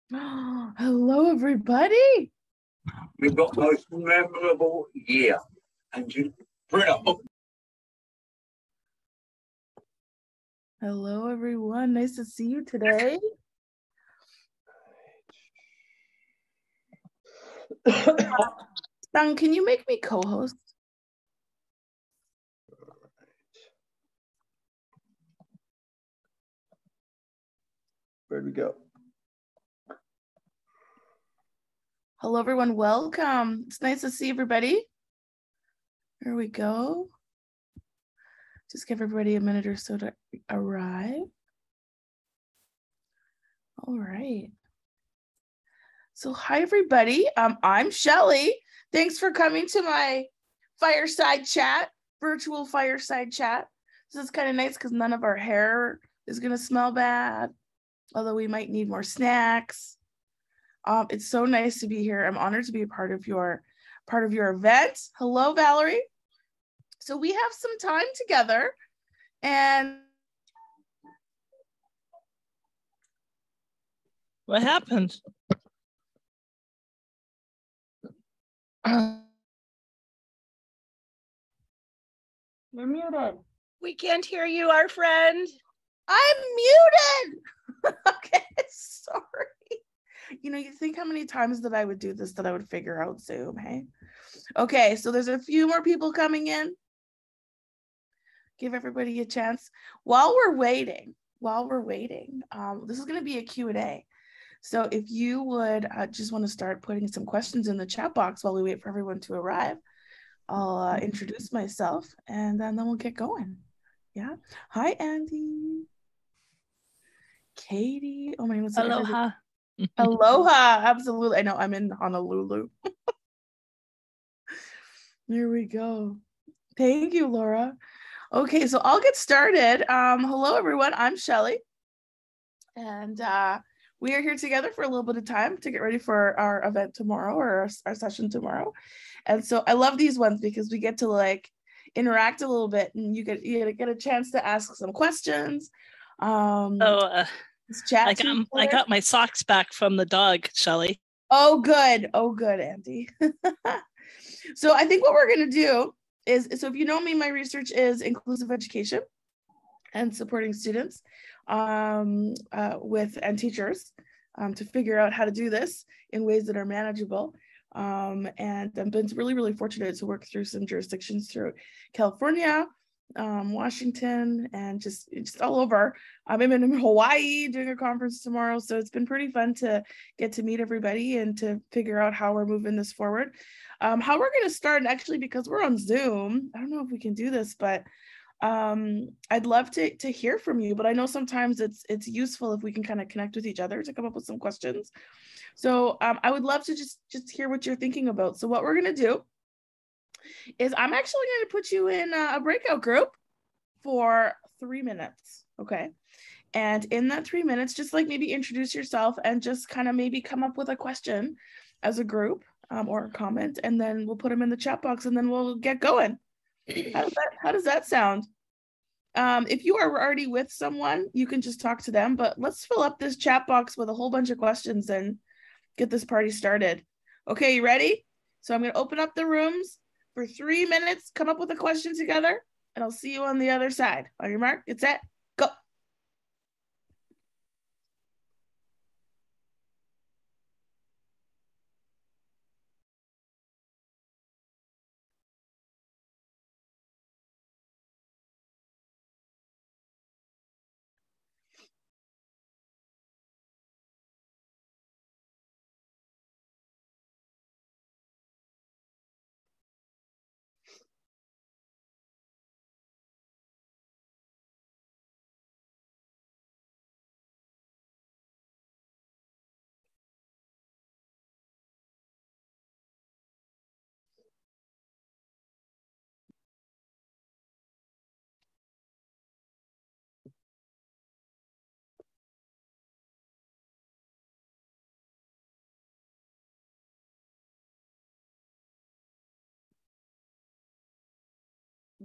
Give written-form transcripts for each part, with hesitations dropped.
Hello, everybody. We've got the most memorable year. And you bring up. Hello, everyone. Nice to see you today. Sung, can you make me co-host? Where'd we go? Hello, everyone. Welcome. It's nice to see everybody. Here we go. Just give everybody a minute or so to arrive. All right. So hi, everybody. I'm Shelley. Thanks for coming to my fireside chat, virtual fireside chat. This is kind of nice because none of our hair is going to smell bad, although we might need more snacks. It's so nice to be here. I'm honored to be a part of your event. Hello, Valerie. So we have some time together, and what happened? You're muted. We can't hear you, our friend. I'm muted. Okay, sorry. You know, you think how many times that I would do this that I would figure out Zoom, hey? Okay, so there's a few more people coming in. Give everybody a chance. While we're waiting, this is going to be a Q&A. So if you would just want to start putting some questions in the chat box while we wait for everyone to arrive, I'll introduce myself and then we'll get going. Yeah. Hi, Andy. Katie. Oh my goodness. Aloha. Aloha. Absolutely. I know I'm in Honolulu. There we go. Thank you, Laura. Okay, so I'll get started. Hello, everyone. I'm Shelley. And we are here together for a little bit of time to get ready for our event tomorrow, or our session tomorrow. And so I love these ones because we get to like interact a little bit, and you get a chance to ask some questions. I got my socks back from the dog, Shelley. Oh, good. Oh, good, Andy. So I think what we're going to do is, so if you know me, my research is inclusive education and supporting students and teachers to figure out how to do this in ways that are manageable. And I've been really, really fortunate to work through some jurisdictions throughout California, Washington, and just all over. I'm in Hawaii doing a conference tomorrow, so it's been pretty fun to get to meet everybody and to figure out how we're moving this forward. How we're going to start, and actually, because we're on Zoom, I don't know if we can do this, but I'd love to hear from you. But I know sometimes it's useful if we can kind of connect with each other to come up with some questions. So I would love to just hear what you're thinking about. So what we're going to do is I'm actually going to put you in a breakout group for 3 minutes, okay? And in that 3 minutes, just like maybe introduce yourself and just kind of maybe come up with a question as a group or a comment, and then we'll put them in the chat box and then we'll get going. How does that sound? If you are already with someone, you can just talk to them, but let's fill up this chat box with a whole bunch of questions and get this party started. Okay, you ready? So I'm going to open up the rooms for 3 minutes, come up with a question together, and I'll see you on the other side. On your mark, get set, go.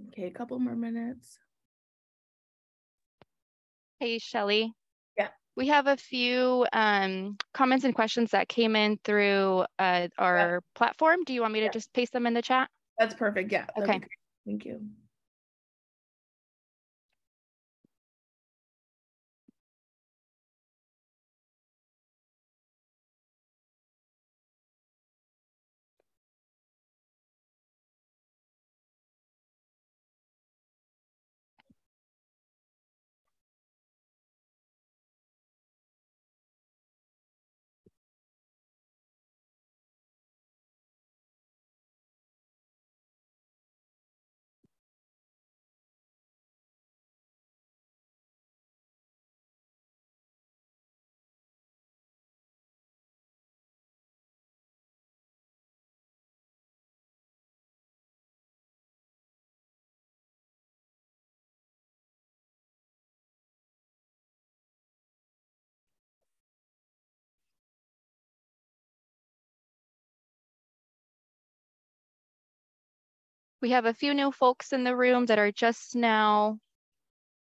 Okay, a couple more minutes. Hey, Shelley. Yeah. We have a few comments and questions that came in through our platform. Do you want me to just paste them in the chat? That's perfect. Yeah. Okay. Thank you. We have a few new folks in the room that are just now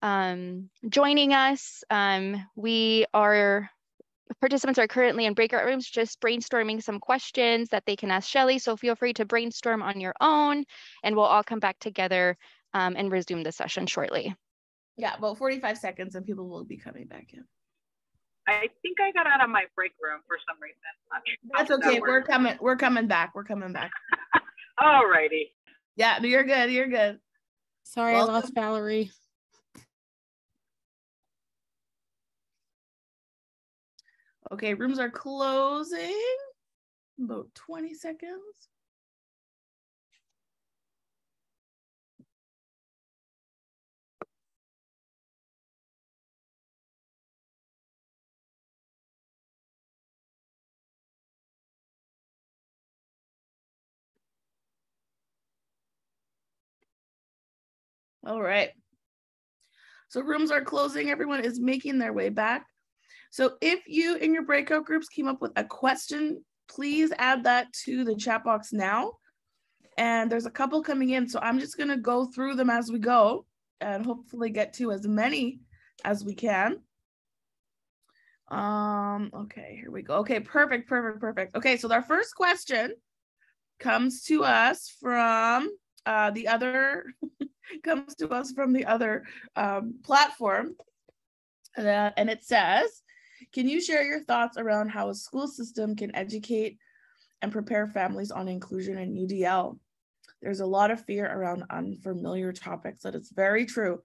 joining us. Participants are currently in breakout rooms just brainstorming some questions that they can ask Shelley. So feel free to brainstorm on your own and we'll all come back together and resume the session shortly. Yeah, about 45 seconds and people will be coming back in. I think I got out of my break room for some reason. That's okay. We're coming back. We're coming back. All righty. Yeah, no, you're good. You're good. Sorry, welcome. I lost Valerie. Okay, rooms are closing. About 20 seconds. All right. So rooms are closing. Everyone is making their way back. So if you in your breakout groups came up with a question, please add that to the chat box now. And there's a couple coming in, so I'm just gonna go through them as we go and hopefully get to as many as we can. Okay, here we go. Okay, perfect. Okay, so our first question comes to us from the other platform. And it says, can you share your thoughts around how a school system can educate and prepare families on inclusion in UDL? There's a lot of fear around unfamiliar topics. That is very true.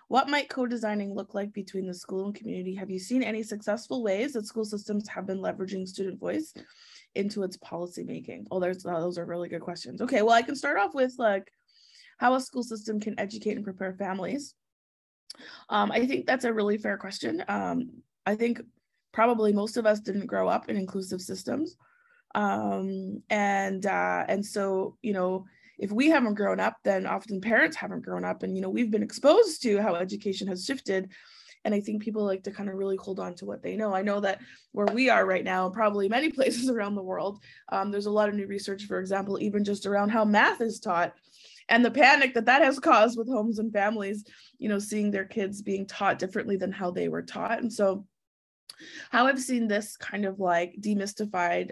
What might co-designing look like between the school and community? Have you seen any successful ways that school systems have been leveraging student voice into its policy making? Oh, those are really good questions. Okay, well, I can start off with like how a school system can educate and prepare families. I think that's a really fair question. I think probably most of us didn't grow up in inclusive systems. And so, you know, if we haven't grown up, then often parents haven't grown up, and, you know, we've been exposed to how education has shifted. And I think people like to kind of really hold on to what they know. I know that where we are right now, probably many places around the world, there's a lot of new research, for example, even just around how math is taught and the panic that has caused with homes and families, you know, seeing their kids being taught differently than how they were taught. And so how I've seen this kind of like demystified,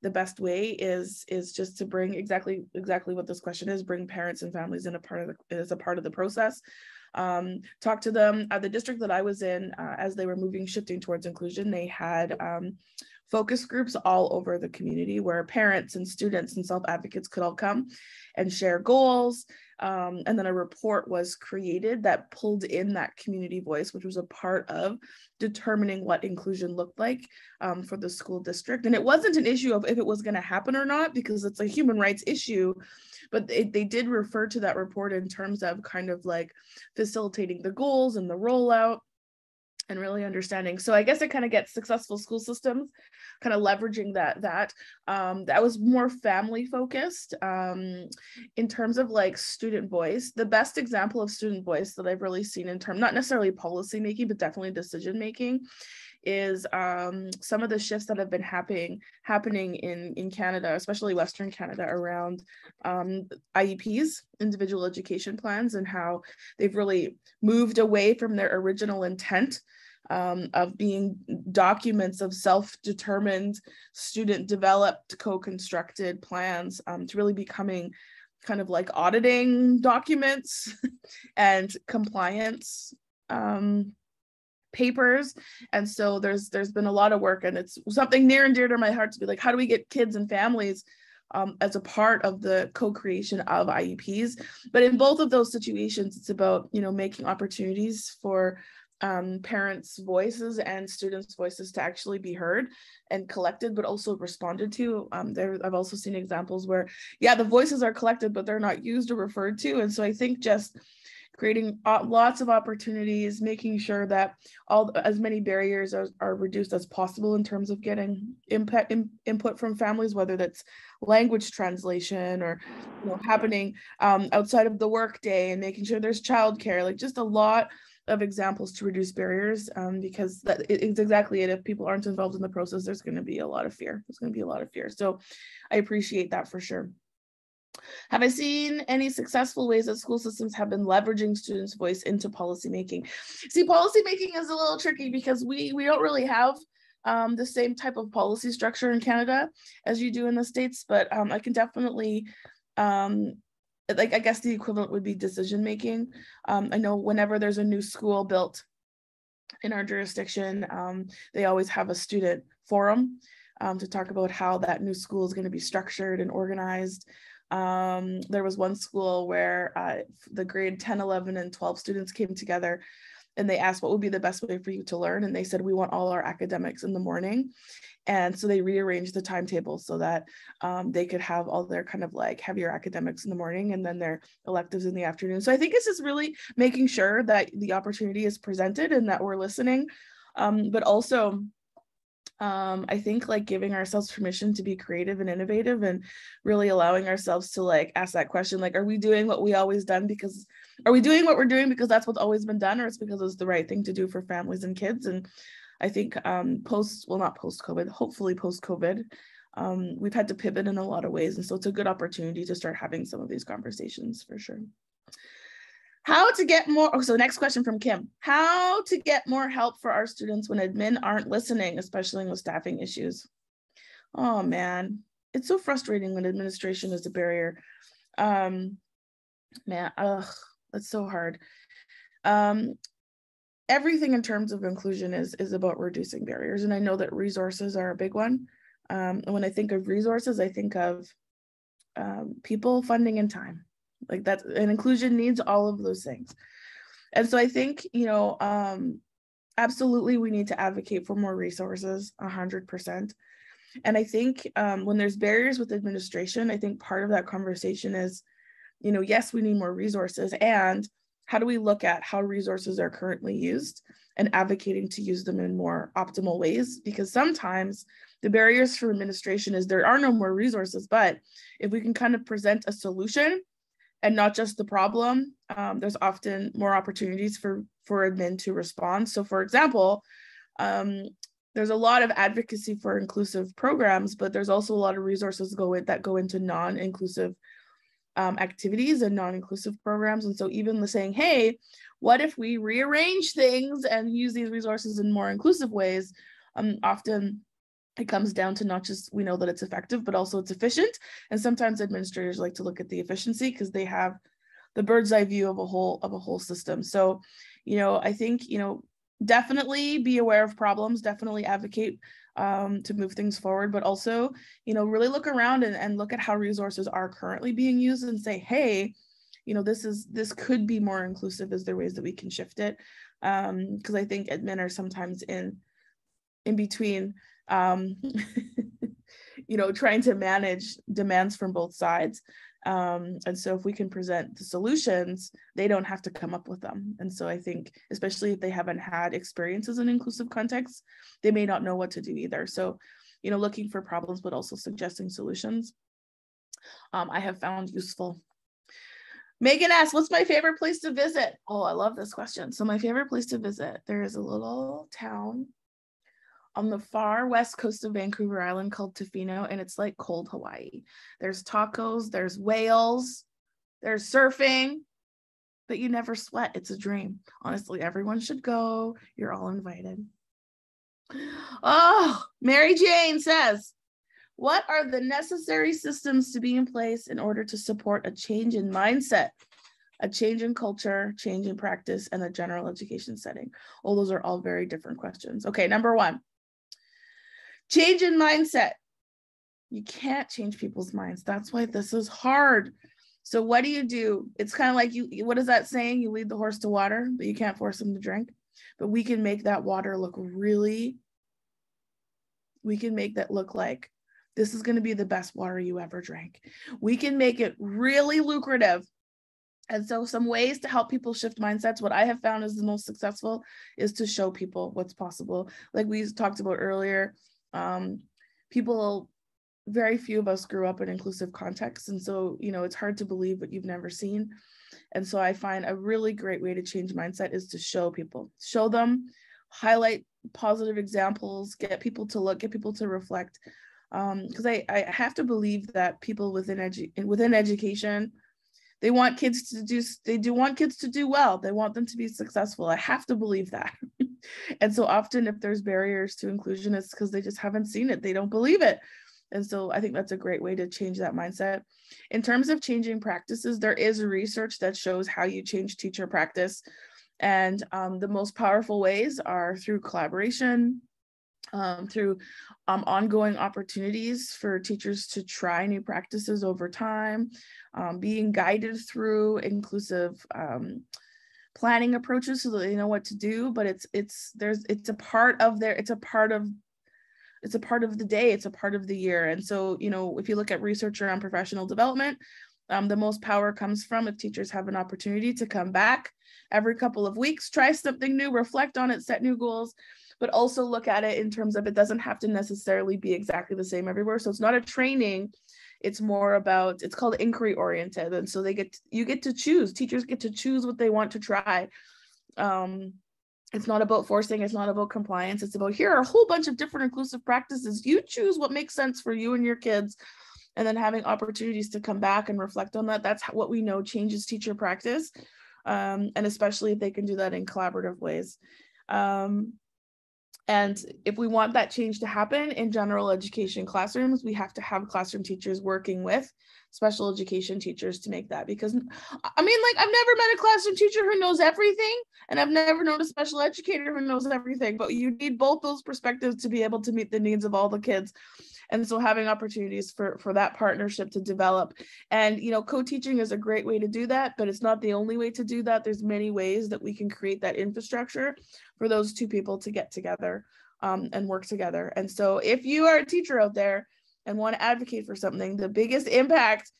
the best way is just to bring exactly what this question is, bring parents and families in as a part of the process. Talk to them. The district that I was in, as they were shifting towards inclusion, they had focus groups all over the community where parents and students and self-advocates could all come and share goals. And then a report was created that pulled in that community voice, which was a part of determining what inclusion looked like for the school district. And it wasn't an issue of if it was going to happen or not, because it's a human rights issue, but they did refer to that report in terms of kind of like facilitating the goals and the rollout and really understanding. So I guess it kind of gets successful school systems kind of leveraging that was more family focused. In terms of like student voice, the best example of student voice that I've really seen in terms, not necessarily policy making, but definitely decision making, is some of the shifts that have been happening in Canada, especially Western Canada, around IEPs, individual education plans, and how they've really moved away from their original intent of being documents of self-determined, student-developed, co-constructed plans, to really becoming kind of like auditing documents and compliance papers. And so there's been a lot of work, and it's something near and dear to my heart to be like, how do we get kids and families as a part of the co-creation of IEPs? But in both of those situations, it's about, you know, making opportunities for parents' voices and students' voices to actually be heard and collected, but also responded to. I've also seen examples where, yeah, the voices are collected, but they're not used or referred to. And so I think just creating lots of opportunities, making sure that as many barriers are reduced as possible in terms of getting input from families, whether that's language translation or, you know, happening outside of the workday, and making sure there's childcare, like just a lot of examples to reduce barriers, because it's exactly it. If people aren't involved in the process, there's going to be a lot of fear. So I appreciate that for sure. Have I seen any successful ways that school systems have been leveraging students' voice into policymaking? See, policymaking is a little tricky because we don't really have the same type of policy structure in Canada as you do in the States, but I can definitely, like, I guess the equivalent would be decision making. I know whenever there's a new school built in our jurisdiction, they always have a student forum to talk about how that new school is going to be structured and organized. There was one school where the grade 10, 11, and 12 students came together, and they asked what would be the best way for you to learn. And they said, we want all our academics in the morning. And so they rearranged the timetable so that they could have all their kind of like heavier academics in the morning and then their electives in the afternoon. So I think it's just really making sure that the opportunity is presented and that we're listening, but also I think like giving ourselves permission to be creative and innovative, and really allowing ourselves to like ask that question, like, are we doing what we always done because, are we doing what we're doing because that's what's always been done, or it's because it's the right thing to do for families and kids? And I think not post-COVID, hopefully post-COVID, we've had to pivot in a lot of ways. And so it's a good opportunity to start having some of these conversations for sure. How to get more, so next question from Kim. How to get more help for our students when admin aren't listening, especially with staffing issues? Oh man, it's so frustrating when administration is a barrier. Man, that's so hard. Everything in terms of inclusion is about reducing barriers. And I know that resources are a big one. And when I think of resources, I think of people, funding, and time. Like that, and inclusion needs all of those things. And so I think, you know, absolutely we need to advocate for more resources, 100%. And I think when there's barriers with administration, I think part of that conversation is, you know, yes, we need more resources, and how do we look at how resources are currently used and advocating to use them in more optimal ways? Because sometimes the barriers for administration is there are no more resources, but if we can kind of present a solution and not just the problem, there's often more opportunities for admin to respond. So for example, there's a lot of advocacy for inclusive programs, but there's also a lot of resources that go into non-inclusive activities and non-inclusive programs. And so even saying, hey, what if we rearrange things and use these resources in more inclusive ways? Often it comes down to not just we know that it's effective, but also it's efficient. And sometimes administrators like to look at the efficiency because they have the bird's eye view of a whole system. So, you know, I think, you know, definitely be aware of problems, definitely advocate to move things forward, but also, you know, really look around and look at how resources are currently being used and say, hey, you know, this could be more inclusive. Is there ways that we can shift it? Because I think admin are sometimes in between, you know, trying to manage demands from both sides. And so if we can present the solutions, they don't have to come up with them. And so I think, especially if they haven't had experiences in inclusive contexts, they may not know what to do either. So, you know, looking for problems, but also suggesting solutions, I have found useful. Megan asks, what's my favorite place to visit? Oh, I love this question. So my favorite place to visit, there is a little town on the far west coast of Vancouver Island called Tofino, and it's like cold Hawaii. There's tacos, there's whales, there's surfing, but you never sweat. It's a dream. Honestly, everyone should go. You're all invited. Oh, Mary Jane says, what are the necessary systems to be in place in order to support a change in mindset, a change in culture, change in practice, and a general education setting? Oh, those are all very different questions. Okay, number one, change in mindset. You can't change people's minds. That's why this is hard. So what do? It's kind of like what is that saying? You lead the horse to water, but you can't force him to drink. But we can make that water look like this is going to be the best water you ever drank. We can make it really lucrative. And so some ways to help people shift mindsets, what I have found is the most successful is to show people what's possible. Like we talked about earlier, very few of us grew up in inclusive contexts. And so, it's hard to believe what you've never seen. And so I find a really great way to change mindset is to show people, show them, highlight positive examples, get people to look, get people to reflect. Because I have to believe that people within education, they want kids to do well. They want them to be successful. I have to believe that. And so often if there's barriers to inclusion, it's because they just haven't seen it. They don't believe it. And so I think that's a great way to change that mindset. In terms of changing practices, there is research that shows how you change teacher practice. And the most powerful ways are through collaboration, through ongoing opportunities for teachers to try new practices over time, being guided through inclusive planning approaches so that they know what to do. But it's a part of the day, it's a part of the year. And so, if you look at research around professional development, the most power comes from if teachers have an opportunity to come back every couple of weeks, try something new, reflect on it, set new goals, but also look at it in terms of it doesn't have to necessarily be exactly the same everywhere. So it's not a training, it's more about, it's called inquiry oriented. And so you get to choose, teachers get to choose what they want to try. It's not about forcing, it's not about compliance. It's about, here are a whole bunch of different inclusive practices. You choose what makes sense for you and your kids, and then having opportunities to come back and reflect on that. That's what we know changes teacher practice. And especially if they can do that in collaborative ways. And if we want that change to happen in general education classrooms, we have to have classroom teachers working with special education teachers to make that. Because I've never met a classroom teacher who knows everything, and I've never known a special educator who knows everything, but you need both those perspectives to be able to meet the needs of all the kids. And so having opportunities for that partnership to develop, and co-teaching is a great way to do that, but it's not the only way to do that. There's many ways that we can create that infrastructure for those two people to get together and work together. And so if you are a teacher out there and want to advocate for something, the biggest impact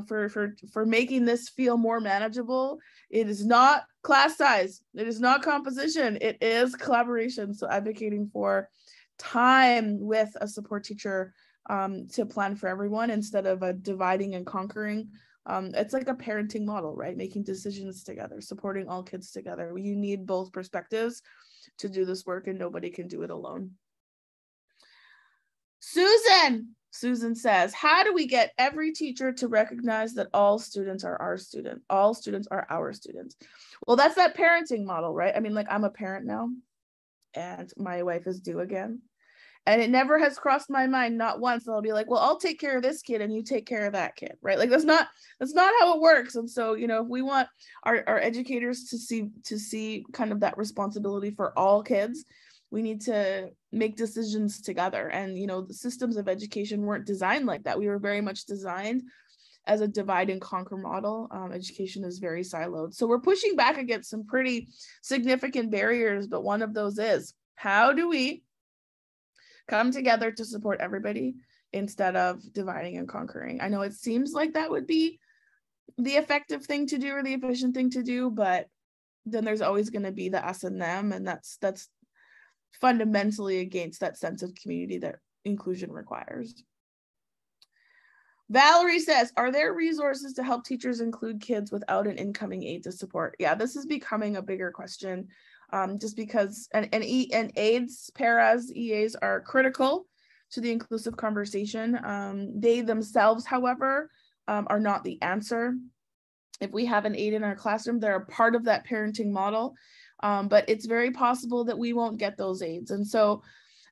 for making this feel more manageable, it is not class size, it is not composition, it is collaboration. So advocating for time with a support teacher to plan for everyone instead of a dividing and conquering. It's like a parenting model, right? Making decisions together, supporting all kids together. You need both perspectives to do this work, and nobody can do it alone. Susan says, how do we get every teacher to recognize that all students are our students? All students are our students. Well, that's that parenting model, right? I'm a parent now, and my wife is due again. And it never has crossed my mind, not once. I'll be like, well, I'll take care of this kid and you take care of that kid, right? Like that's not how it works. And so, if we want our educators to see kind of that responsibility for all kids, we need to make decisions together. And, the systems of education weren't designed like that. We were very much designed as a divide and conquer model. Education is very siloed. So we're pushing back against some pretty significant barriers, but one of those is, how do we come together to support everybody instead of dividing and conquering? I know it seems like that would be the effective thing to do or the efficient thing to do, but then there's always going to be the us and them, and that's fundamentally against that sense of community that inclusion requires. Valerie says, are there resources to help teachers include kids without an incoming aid to support? Yeah, this is becoming a bigger question. Just because, and aides, paras, EAs are critical to the inclusive conversation. They themselves, however, are not the answer. if we have an aide in our classroom, they're a part of that parenting model, but it's very possible that we won't get those aides. And so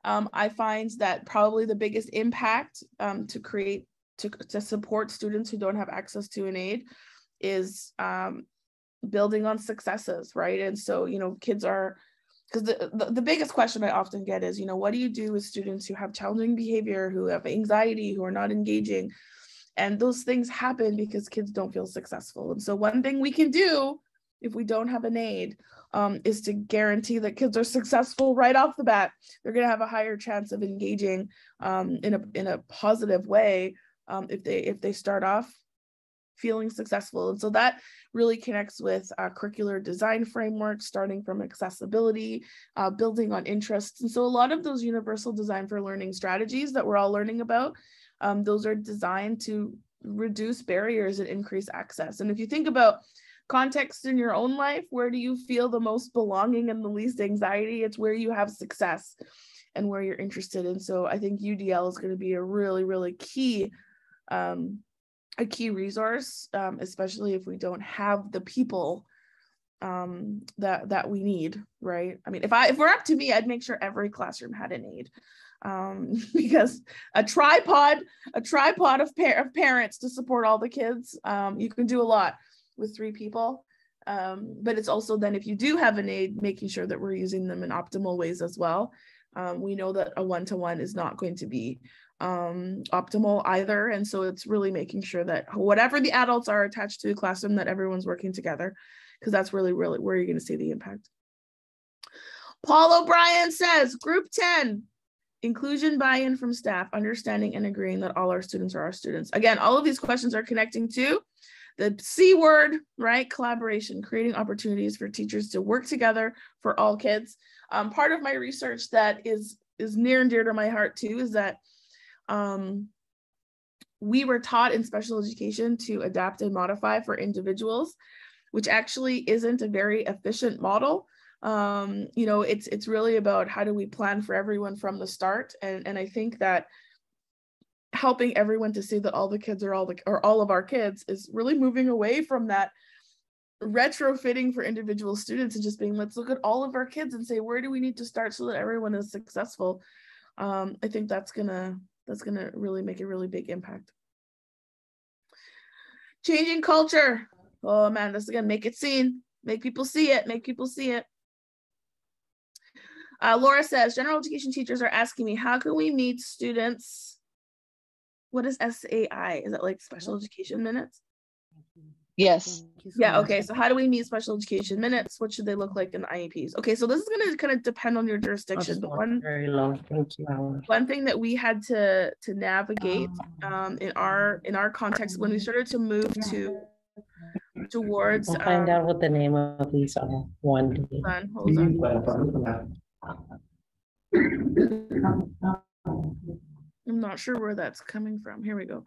I find that probably the biggest impact to support students who don't have access to an aide is building on successes, right? And so, you know, kids are, because the biggest question I often get is, you know, what do you do with students who have challenging behavior, who have anxiety, who are not engaging? And those things happen because kids don't feel successful. And so one thing we can do if we don't have an aide is to guarantee that kids are successful right off the bat. They're going to have a higher chance of engaging in a positive way if they start off feeling successful. And so that really connects with curricular design frameworks, starting from accessibility, building on interests. And so a lot of those universal design for learning strategies that we're all learning about, those are designed to reduce barriers and increase access. And if you think about context in your own life, where do you feel the most belonging and the least anxiety? It's where you have success and where you're interested. And so I think UDL is going to be a really, really key resource, especially if we don't have the people that we need, right? I mean, if we're up to me, I'd make sure every classroom had an aide, because a tripod of parents to support all the kids, you can do a lot with 3 people. But it's also then, if you do have an aide, making sure that we're using them in optimal ways as well. We know that a one-to-one is not going to be optimal either. And so it's really making sure that whatever the adults are attached to the classroom, that everyone's working together, because that's really, really where you're going to see the impact. Paul O'Brien says, group 10, inclusion, buy-in from staff, understanding and agreeing that all our students are our students. Again, all of these questions are connecting to the C word, right? Collaboration, creating opportunities for teachers to work together for all kids. Part of my research that is near and dear to my heart too is that we were taught in special education to adapt and modify for individuals, which actually isn't a very efficient model. You know, it's really about how do we plan for everyone from the start. And I think that helping everyone to see that all the kids are all of our kids is really moving away from that retrofitting for individual students and just being, let's look at all of our kids and say, where do we need to start so that everyone is successful? I think that's gonna really make a really big impact. Changing culture. Oh man, this again, make it seen, make people see it, make people see it. Laura says, general education teachers are asking me, how can we meet students? What is SAI? Is it like special education minutes? Yes. Yeah, okay. So how do we meet special education minutes? What should they look like in the IEPs? Okay, so this is going to kind of depend on your jurisdiction. But one thing that we had to navigate in our context when we started to move towards I'll find out what the name of these are one day. Hold on. I'm not sure where that's coming from. Here we go.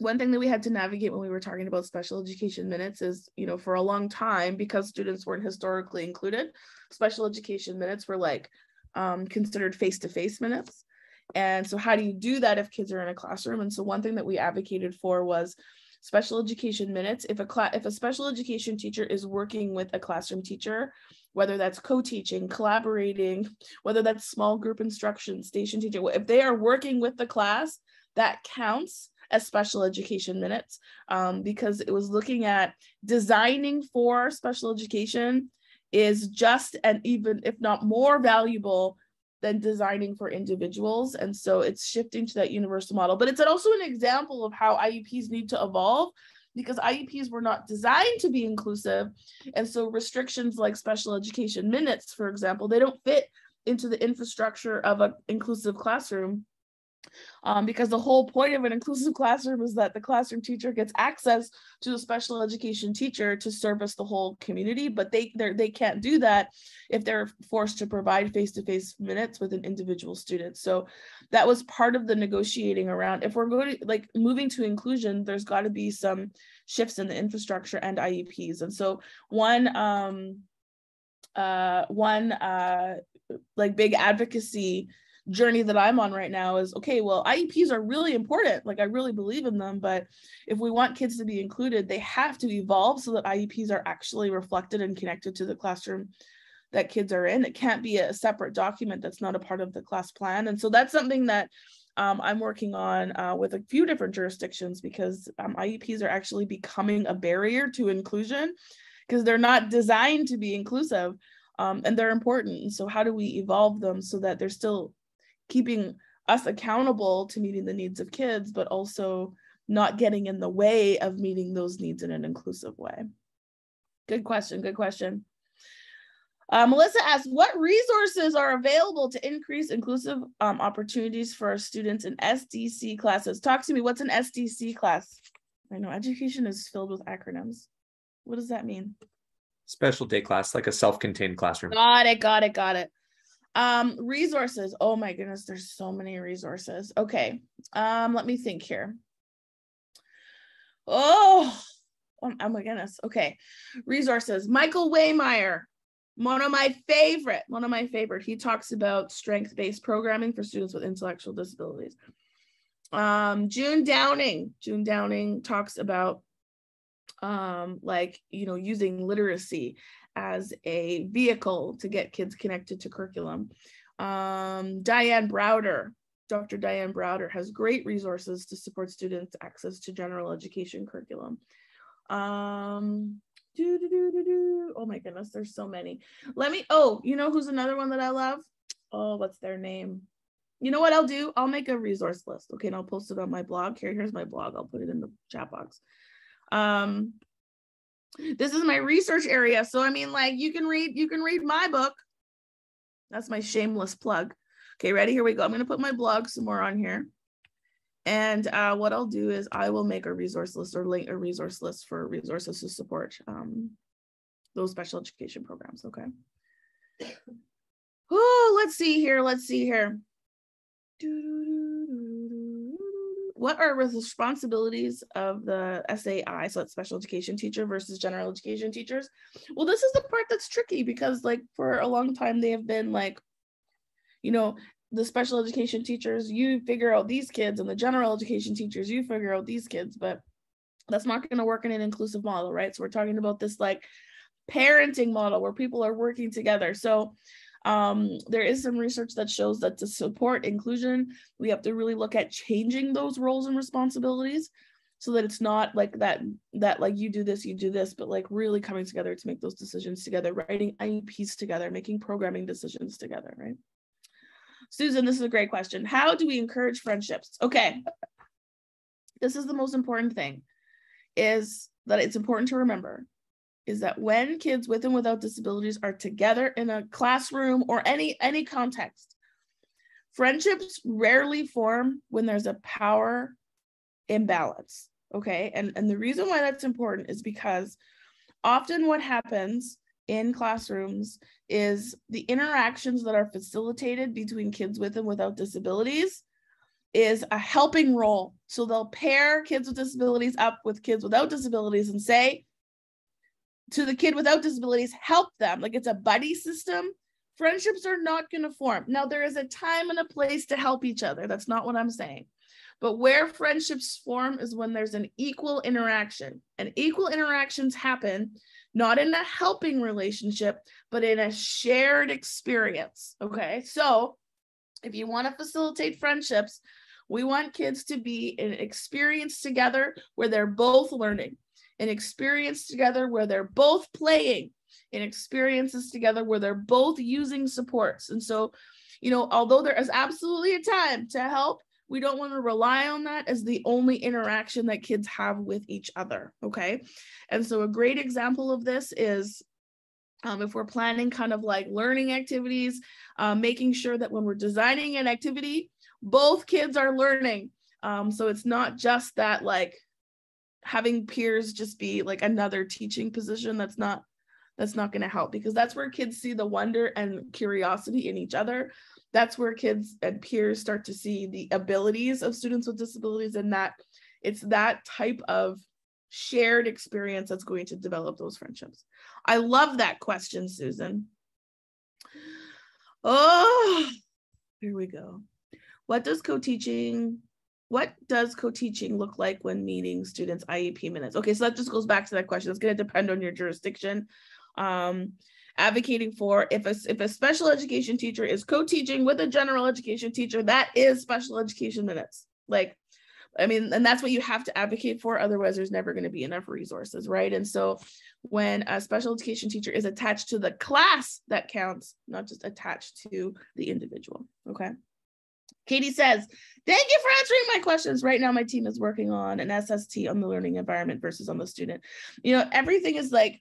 One thing that we had to navigate when we were talking about special education minutes is, you know, for a long time, because students weren't historically included, special education minutes were like considered face-to-face minutes. And so how do you do that if kids are in a classroom? And so one thing that we advocated for was special education minutes. If a special education teacher is working with a classroom teacher, whether that's co-teaching, collaborating, whether that's small group instruction, station teaching, if they are working with the class, that counts as special education minutes, because it was looking at designing for special education is just and even if not more valuable than designing for individuals. And so it's shifting to that universal model. But it's also an example of how IEPs need to evolve, because IEPs were not designed to be inclusive. And so restrictions like special education minutes, for example, they don't fit into the infrastructure of an inclusive classroom. Because the whole point of an inclusive classroom is that the classroom teacher gets access to a special education teacher to service the whole community, but they can't do that if they're forced to provide face-to-face minutes with an individual student. So that was part of the negotiating around, if we're going to like moving to inclusion, there's got to be some shifts in the infrastructure and IEPs. And so one like big advocacy journey that I'm on right now is, okay, well, IEPs are really important. Like, I really believe in them, but if we want kids to be included, they have to evolve so that IEPs are actually reflected and connected to the classroom that kids are in. It can't be a separate document that's not a part of the class plan. And so that's something that I'm working on with a few different jurisdictions, because IEPs are actually becoming a barrier to inclusion because they're not designed to be inclusive, and they're important. And so how do we evolve them so that they're still keeping us accountable to meeting the needs of kids, but also not getting in the way of meeting those needs in an inclusive way? Good question, good question. Melissa asks, what resources are available to increase inclusive opportunities for our students in SDC classes? Talk to me, what's an SDC class? I know education is filled with acronyms. What does that mean? Special day class, like a self-contained classroom. Got it. Resources. Oh my goodness, there's so many resources. Okay, let me think here. Oh my goodness. Okay, resources. Michael Waymeyer, one of my favorite. He talks about strength-based programming for students with intellectual disabilities. June Downing talks about using literacy as a vehicle to get kids connected to curriculum. Dr. Diane Browder has great resources to support students' access to general education curriculum. Oh my goodness, there's so many. You know who's another one that I love? Oh, what's their name? You know what I'll do? I'll make a resource list, okay, and I'll post it on my blog. Here's my blog. I'll put it in the chat box. This is my research area, so I mean, like, you can read my book. That's my shameless plug. Okay, ready? Here we go. I'm going to put my blog some more on here, and what I'll do is I will make a resource list or link a resource list for resources to support those special education programs. Okay. Oh, let's see here. What are the responsibilities of the SAI, so that's special education teacher, versus general education teachers? Well, this is the part that's tricky, because like for a long time they have been like, you know, the special education teachers, you figure out these kids, and the general education teachers, you figure out these kids, but that's not going to work in an inclusive model, right? So we're talking about this like parenting model where people are working together. So there is some research that shows that to support inclusion, we have to really look at changing those roles and responsibilities so that it's not like that like you do this, but like really coming together to make those decisions together, writing IEPs together, making programming decisions together, right? Susan, this is a great question. How do we encourage friendships? Okay, this is the most important thing, is that it's important to remember is that when kids with and without disabilities are together in a classroom or any context, friendships rarely form when there's a power imbalance, okay? And the reason why that's important is because often what happens in classrooms is the interactions that are facilitated between kids with and without disabilities is a helping role. So they'll pair kids with disabilities up with kids without disabilities and say, to the kid without disabilities, help them. Like, it's a buddy system. Friendships are not going to form. Now, there is a time and a place to help each other. That's not what I'm saying. But where friendships form is when there's an equal interaction. And equal interactions happen not in a helping relationship, but in a shared experience. Okay, so if you want to facilitate friendships, we want kids to be in an experience together where they're both learning, an experience together where they're both playing, in experiences together where they're both using supports. And so, you know, although there is absolutely a time to help, we don't want to rely on that as the only interaction that kids have with each other, okay? And so a great example of this is if we're planning kind of like learning activities, making sure that when we're designing an activity, both kids are learning. So it's not just that like having peers just be like another teaching position. That's not going to help, because that's where kids see the wonder and curiosity in each other. That's where kids and peers start to see the abilities of students with disabilities, and that it's that type of shared experience that's going to develop those friendships. I love that question, Susan. Oh, Here we go. What does co-teaching look like when meeting students' IEP minutes? Okay, so that just goes back to that question. It's going to depend on your jurisdiction. Advocating for if a special education teacher is co-teaching with a general education teacher, that is special education minutes. Like, I mean, and that's what you have to advocate for. Otherwise, there's never going to be enough resources, right? And so when a special education teacher is attached to the class, that counts, not just attached to the individual, okay? Katie says, thank you for answering my questions. Right now, my team is working on an SST on the learning environment versus on the student. You know, everything is like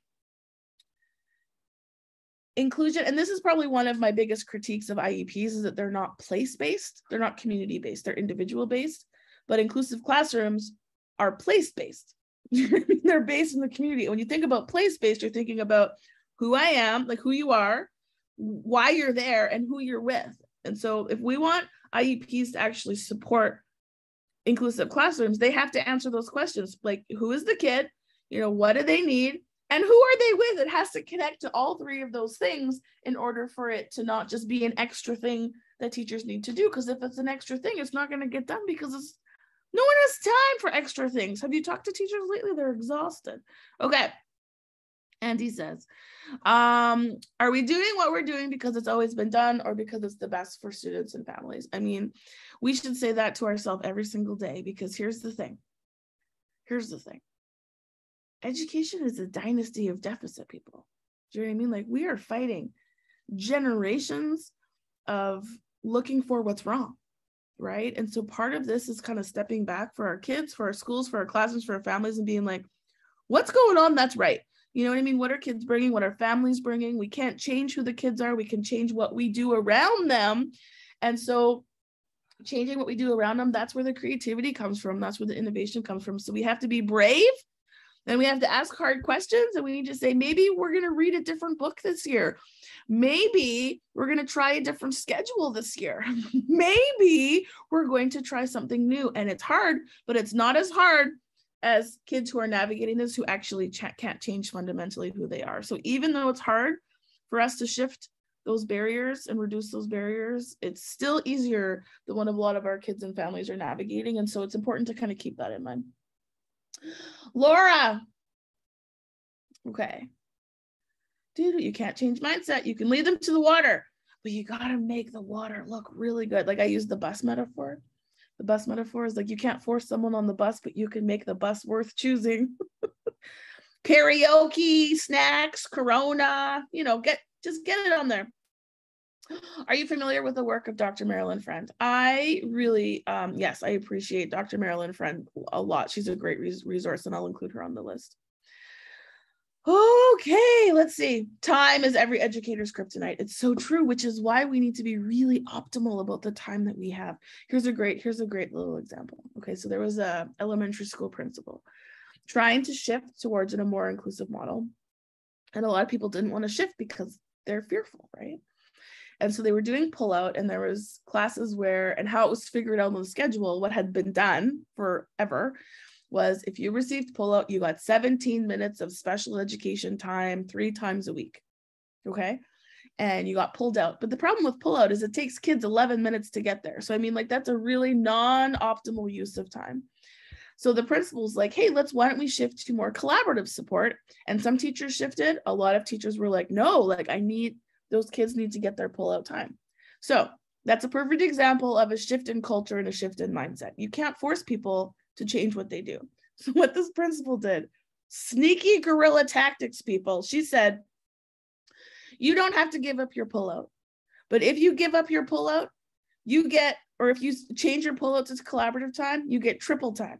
inclusion. And this is probably one of my biggest critiques of IEPs is that they're not place-based. They're not community-based. They're individual-based. But inclusive classrooms are place-based. They're based in the community. When you think about place-based, you're thinking about who I am, like who you are, why you're there, and who you're with. And so if we want IEPs to actually support inclusive classrooms, they have to answer those questions. Like, who is the kid? You know, what do they need? And who are they with? It has to connect to all three of those things in order for it to not just be an extra thing that teachers need to do. Because if it's an extra thing, it's not going to get done because no one has time for extra things. Have you talked to teachers lately? They're exhausted. Okay. Andy says, are we doing what we're doing because it's always been done or because it's the best for students and families? I mean, we should say that to ourselves every single day, because here's the thing. Education is a dynasty of deficit, people. Do you know what I mean? Like, we are fighting generations of looking for what's wrong, right? And so part of this is kind of stepping back for our kids, for our schools, for our classrooms, for our families, and being like, what's going on that's right? You know what I mean? What are kids bringing? What are families bringing? We can't change who the kids are. We can change what we do around them. And so changing what we do around them, that's where the creativity comes from. That's where the innovation comes from. So we have to be brave. And we have to ask hard questions, and we need to say, maybe we're going to read a different book this year. Maybe we're going to try a different schedule this year. Maybe we're going to try something new. And it's hard, but it's not as hard as kids who are navigating this, who actually can't change fundamentally who they are. So even though it's hard for us to shift those barriers and reduce those barriers, it's still easier than what a lot of our kids and families are navigating. And so it's important to kind of keep that in mind. Laura. Okay. Dude, you can't change mindset. You can lead them to the water, but you got to make the water look really good. Like I use the bus metaphor. The bus metaphor is like, you can't force someone on the bus, but you can make the bus worth choosing. Karaoke, snacks, Corona, you know, just get it on there. Are you familiar with the work of Dr. Marilyn Friend? I really, yes, I appreciate Dr. Marilyn Friend a lot. She's a great resource, and I'll include her on the list. Okay, let's see. Time is every educator's kryptonite. It's so true, which is why we need to be really optimal about the time that we have. Here's a great little example. Okay, so there was a elementary school principal trying to shift towards a more inclusive model. And a lot of people didn't want to shift because they're fearful, right? And so they were doing pullout, and there was classes where, and how it was figured out on the schedule, what had been done forever was if you received pullout, you got 17 minutes of special education time 3 times a week, okay? And you got pulled out. But the problem with pullout is it takes kids 11 minutes to get there. So I mean, like, that's a really non-optimal use of time. So the principal's like, hey, why don't we shift to more collaborative support? And some teachers shifted. A lot of teachers were like, no, like those kids need to get their pullout time. So that's a perfect example of a shift in culture and a shift in mindset. You can't force people to change what they do. So what this principal did, sneaky guerrilla tactics, people. She said, you don't have to give up your pullout, but if you give up your pullout, or if you change your pullout to collaborative time, you get triple time.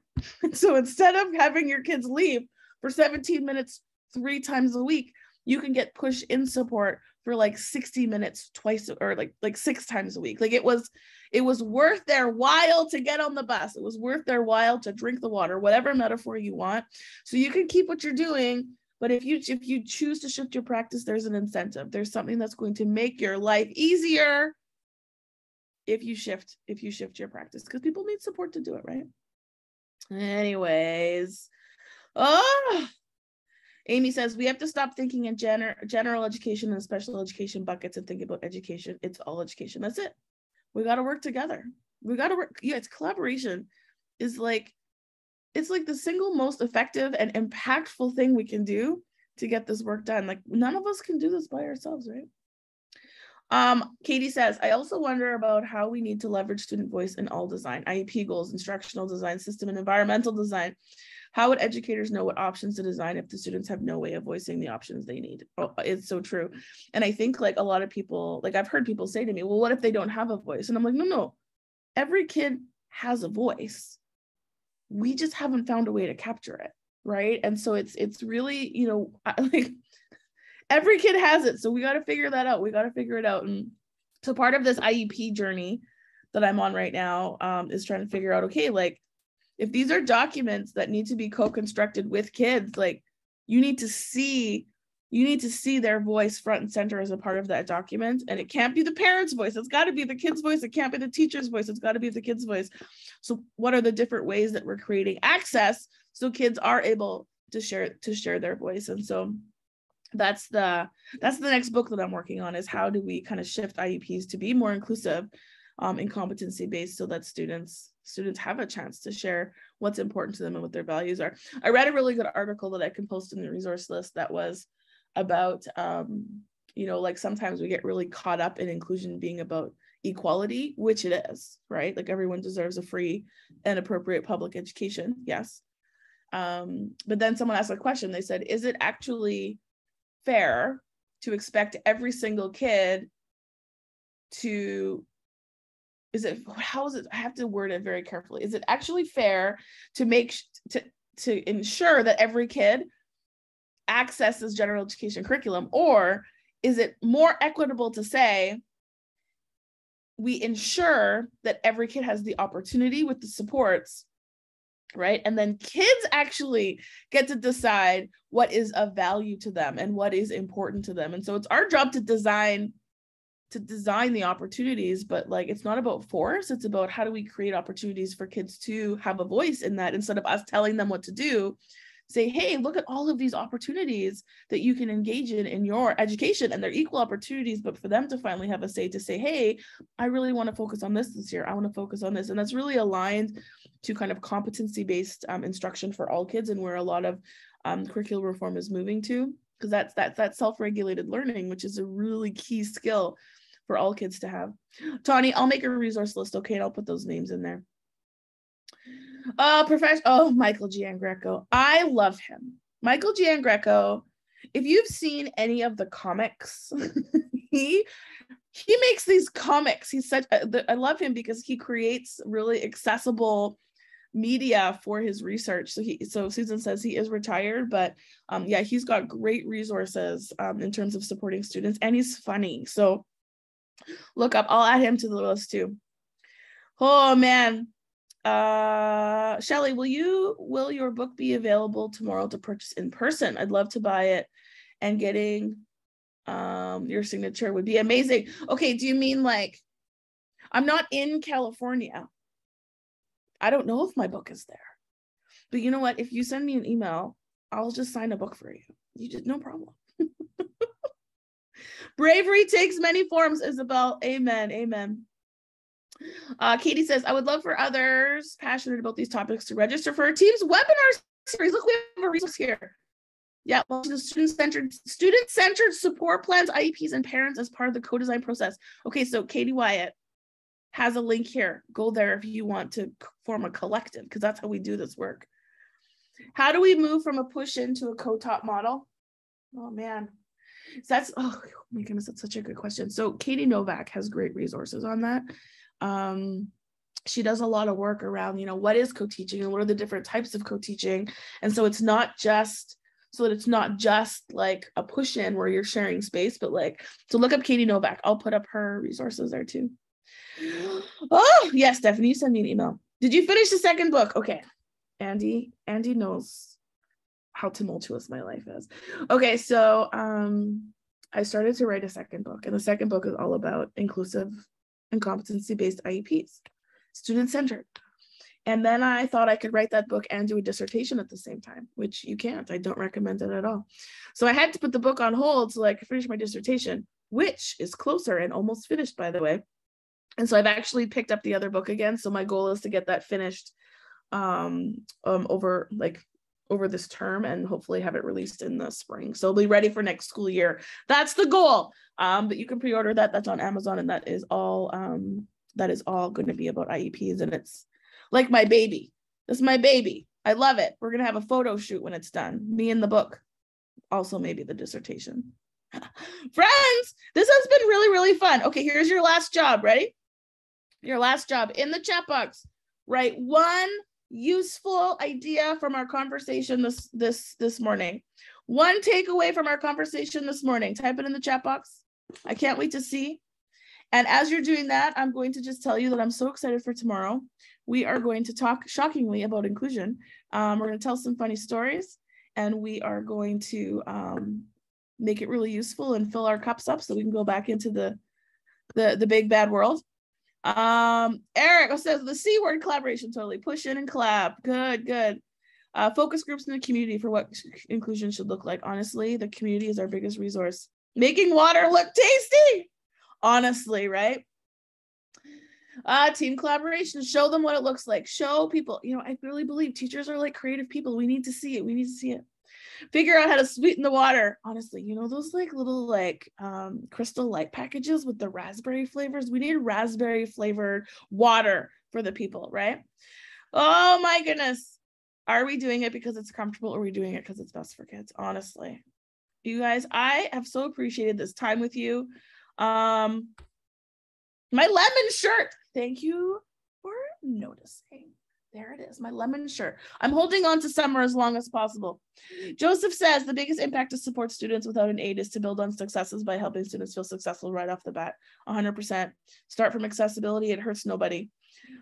So instead of having your kids leave for 17 minutes 3 times a week, you can get push in support for like 60 minutes twice, or like 6 times a week. Like it was worth their while to get on the bus. It was worth their while to drink the water, whatever metaphor you want. So you can keep what you're doing, but if you choose to shift your practice, there's an incentive. There's something that's going to make your life easier if you shift your practice, because people need support to do it, right? Anyways, Amy says, we have to stop thinking in general education and special education buckets and think about education. It's all education. That's it. we got to work together. We got to work. Yeah, it's collaboration is like, it's like the single most effective and impactful thing we can do to get this work done. Like none of us can do this by ourselves, right? Katie says, I also wonder about how we need to leverage student voice in all design, IEP goals, instructional design, system and environmental design. How would educators know what options to design if the students have no way of voicing the options they need? Oh, it's so true. And I think like a lot of people, like I've heard people say to me, well, what if they don't have a voice? And I'm like, no, every kid has a voice. We just haven't found a way to capture it, right? And so it's really, you know, like every kid has it. So we got to figure that out. We got to figure it out. And so part of this IEP journey that I'm on right now is trying to figure out, okay, like if these are documents that need to be co-constructed with kids, like you need to see their voice front and center as a part of that document. And it can't be the parent's voice. It's got to be the kid's voice. It can't be the teacher's voice. It's got to be the kid's voice. So what are the different ways that we're creating access so kids are able to share their voice? And so that's the next book that I'm working on, is how do we kind of shift IEPs to be more inclusive and competency based, so that students have a chance to share what's important to them and what their values are. I read a really good article that I can post in the resource list that was about you know, like sometimes we get really caught up in inclusion being about equality, which it is, right? Like everyone deserves a free and appropriate public education, yes. But then someone asked a question. They said, is it actually fair to expect every single kid to, how is it, I have to word it very carefully. Is it actually fair to to ensure that every kid accesses general education curriculum? Or is it more equitable to say, we ensure that every kid has the opportunity with the supports, right? And then kids actually get to decide what is of value to them and what is important to them. And so it's our job to design the opportunities, but like, it's not about force. It's about how do we create opportunities for kids to have a voice in that, instead of us telling them what to do. Say, hey, look at all of these opportunities that you can engage in your education, and they're equal opportunities, but for them to finally have a say, to say, hey, I really want to focus on this year. I want to focus on this. And that's really aligned to kind of competency-based instruction for all kids, and where a lot of curriculum reform is moving to, because that's self-regulated learning, which is a really key skill for all kids to have. Tawny, I'll make a resource list, okay, and I'll put those names in there. Michael Giangreco. I love him. Michael Giangreco, if you've seen any of the comics, he makes these comics. He's such I love him because he creates really accessible media for his research. So Susan says he is retired, but yeah, he's got great resources in terms of supporting students, and he's funny. So look up, I'll add him to the list too. Oh man. Shelley, will your book be available tomorrow to purchase in person? I'd love to buy it, and getting your signature would be amazing. Okay, do you mean like, I'm not in California. I don't know if my book is there, but you know what? If you send me an email, I'll just sign a book for you. No problem. Bravery takes many forms, Isabel. Amen. Amen. Katie says, I would love for others passionate about these topics to register for our team's webinar series. Look, we have a resource here. Yeah, well, the student-centered support plans, IEPs, and parents as part of the co-design process. Okay, so Katie Wyatt has a link here. Go there if you want to form a collective, because that's how we do this work. How do we move from a push-in to a co-taught model? Oh, man. Oh my goodness, that's such a good question. So Katie Novak has great resources on that. She does a lot of work around, you know, what is co-teaching and what are the different types of co-teaching. And so it's not just like a push-in where you're sharing space, but like, so look up Katie Novak. I'll put up her resources there too. Oh yes, Stephanie, you send me an email. Did you finish the second book? Okay. Andy knows how tumultuous my life is. Okay, so I started to write a second book, and the second book is all about inclusive and competency-based IEPs, student-centered. And then I thought I could write that book and do a dissertation at the same time, which you can't. I don't recommend it at all. So I had to put the book on hold so I could finish my dissertation, which is closer and almost finished, by the way. And so I've actually picked up the other book again. So my goal is to get that finished over this term and hopefully have it released in the spring. So it'll be ready for next school year. That's the goal. But you can pre-order that. That's on Amazon, and that is all going to be about IEPs, and it's like my baby. This is my baby. I love it. We're going to have a photo shoot when it's done. Me and the book. Also maybe the dissertation. Friends, this has been really, really fun. Okay, here's your last job. Ready? Your last job in the chat box. Write one useful idea from our conversation this morning. One takeaway from our conversation this morning. Type it in the chat box. I can't wait to see. And as you're doing that, I'm going to just tell you that I'm so excited for tomorrow. We are going to talk shockingly about inclusion. We're going to tell some funny stories, and we are going to make it really useful and fill our cups up so we can go back into the big bad world. Eric says the C word, collaboration. Totally. Push in and collab. Good. Focus groups in the community for what inclusion should look like. Honestly, the community is our biggest resource. Making water look tasty. Honestly, right? Team collaboration. Show them what it looks like. Show people. I really believe teachers are like creative people. We need to see it. Figure out how to sweeten the water. Honestly, those like little Crystal Light packages with the raspberry flavors. We need raspberry flavored water for the people, right? Oh my goodness. Are we doing it because it's comfortable, or are we doing it because it's best for kids? Honestly, you guys, I have so appreciated this time with you. My lemon shirt. Thank you for noticing. There it is, my lemon shirt. I'm holding on to summer as long as possible. Joseph says the biggest impact to support students without an aid is to build on successes by helping students feel successful right off the bat. 100%. Start from accessibility. It hurts nobody.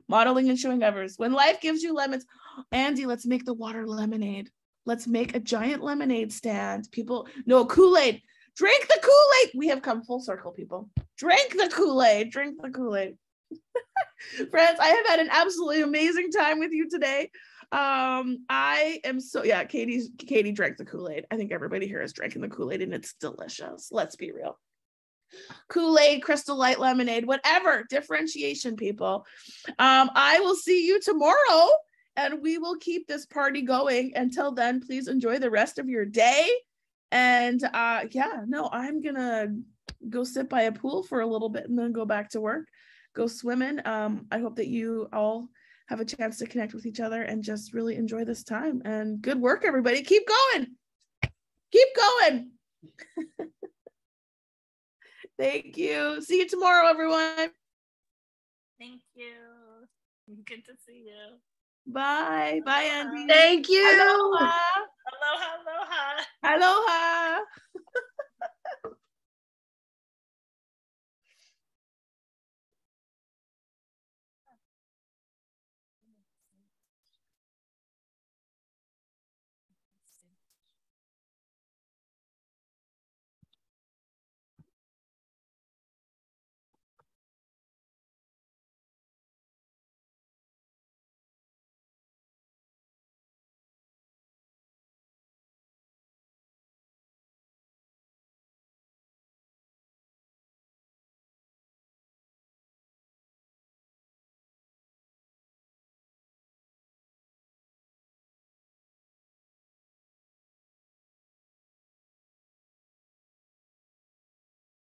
Modeling and showing others. When life gives you lemons, Andy, let's make the water lemonade. Let's make a giant lemonade stand. People, no, Kool-Aid. Drink the Kool-Aid. We have come full circle, people. Drink the Kool-Aid. Drink the Kool-Aid. Friends, I have had an absolutely amazing time with you today. I am so, Katie drank the Kool-Aid. I think everybody here is drinking the Kool-Aid, and it's delicious. Let's be real. Kool-Aid, Crystal Light lemonade, whatever. Differentiation, people. I will see you tomorrow, and we will keep this party going. Until then, please enjoy the rest of your day. And I'm gonna go sit by a pool for a little bit and then go back to work, go swimming. I hope that you all have a chance to connect with each other and just really enjoy this time. And good work, everybody. Keep going. Thank you. See you tomorrow, everyone. Thank you. Good to see you. Bye, Andy. Thank you. Aloha. Aloha. Aloha.